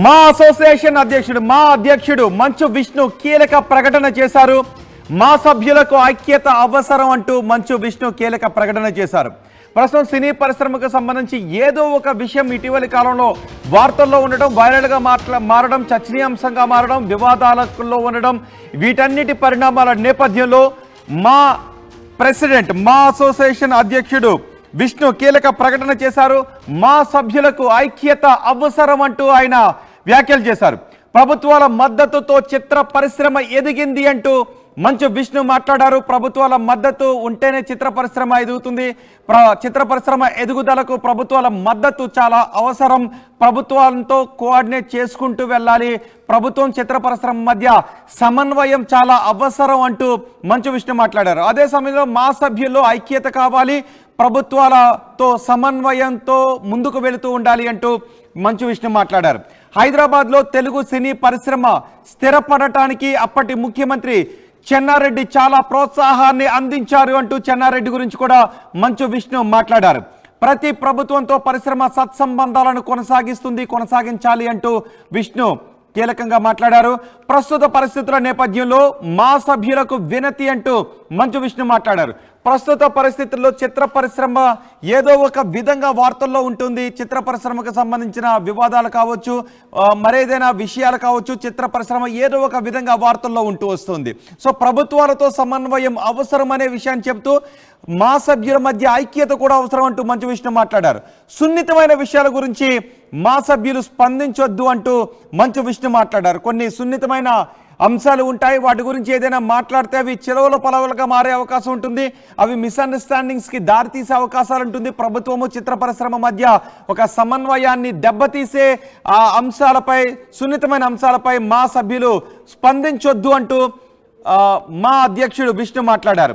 మా అసోసియేషన్ అధ్యక్షుడు మంచు విష్ణు కీలక ప్రకటన చేశారు. మా సభ్యులకు ఐక్యత అవసరం అంటూ మంచు విష్ణు కీలక ప్రకటన చేశారు. ప్రస్తుతం సినీ పరిశ్రమకు సంబంధించి ఏదో ఒక విషయం ఇటీవలి కాలంలో వార్తల్లో ఉండడం, వైరల్గా మారడం, చర్చనీయాంశంగా మారడం, వివాదాలలో ఉండడం, వీటన్నిటి పరిణామాల నేపథ్యంలో మా అసోసియేషన్ అధ్యక్షుడు విష్ణు కీలక ప్రకటన చేశారు. మా సభ్యులకు ఐక్యత అవసరం అంటూ ఆయన వ్యాఖ్యలు చేశారు. ప్రభుత్వాల మద్దతుతో చిత్ర పరిశ్రమ ఎదిగింది అంటూ మంచు విష్ణు మాట్లాడారు. ప్రభుత్వాల మద్దతు ఉంటేనే చిత్ర పరిశ్రమ ఎదుగుతుంది. చిత్ర పరిశ్రమ ఎదుగుదలకు ప్రభుత్వాల మద్దతు చాలా అవసరం. ప్రభుత్వాలతో కోఆర్డినేట్ చేసుకుంటూ వెళ్ళాలి. ప్రభుత్వం చిత్ర పరిశ్రమ మధ్య సమన్వయం చాలా అవసరం అంటూ మంచు విష్ణు మాట్లాడారు. అదే సమయంలో మా సభ్యుల్లో ఐక్యత కావాలి, ప్రభుత్వాలతో సమన్వయంతో ముందుకు వెళుతూ ఉండాలి అంటూ మంచు విష్ణు మాట్లాడారు. హైదరాబాద్లో తెలుగు సినీ పరిశ్రమ స్థిరపడటానికి అప్పటి ముఖ్యమంత్రి చెన్నారెడ్డి చాలా ప్రోత్సాహాన్ని అందించారు అంటూ చెన్నారెడ్డి గురించి కూడా మంచు విష్ణు మాట్లాడారు. ప్రతి ప్రభుత్వంతో పరిశ్రమ సత్సంబంధాలను కొనసాగించాలి అంటూ విష్ణు కీలకంగా మాట్లాడారు. ప్రస్తుత పరిస్థితుల నేపథ్యంలో మా సభ్యులకు వినతి అంటూ మంచు విష్ణు మాట్లాడారు. ప్రస్తుత పరిస్థితుల్లో చిత్ర పరిశ్రమ ఏదో ఒక విధంగా వార్తల్లో ఉంటుంది. చిత్ర పరిశ్రమకు సంబంధించిన వివాదాలు కావచ్చు, మరేదైనా విషయాలు కావచ్చు, చిత్ర పరిశ్రమ ఏదో ఒక విధంగా వార్తల్లో ఉంటూ వస్తుంది. సో ప్రభుత్వాలతో సమన్వయం అవసరం అనే విషయాన్ని చెప్తూ మా సభ్యుల మధ్య ఐక్యత కూడా అవసరం అంటూ మంచు విష్ణు మాట్లాడారు. సున్నితమైన విషయాల గురించి మా సభ్యులు స్పందించొద్దు అంటూ మంచు విష్ణు మాట్లాడారు. కొన్ని సున్నితమైన అంశాలు ఉంటాయి, వాటి గురించి ఏదైనా మాట్లాడితే అవి చిలవల పలవలుగా మారే అవకాశం ఉంటుంది. అవి మిస్అండర్స్టాండింగ్స్కి దారితీసే అవకాశాలు ఉంటుంది. ప్రభుత్వము చిత్ర పరిశ్రమ మధ్య ఒక సమన్వయాన్ని దెబ్బతీసే ఆ అంశాలపై, సున్నితమైన అంశాలపై మా సభ్యులు స్పందించొద్దు అంటూ మా అధ్యక్షుడు విష్ణు మాట్లాడారు.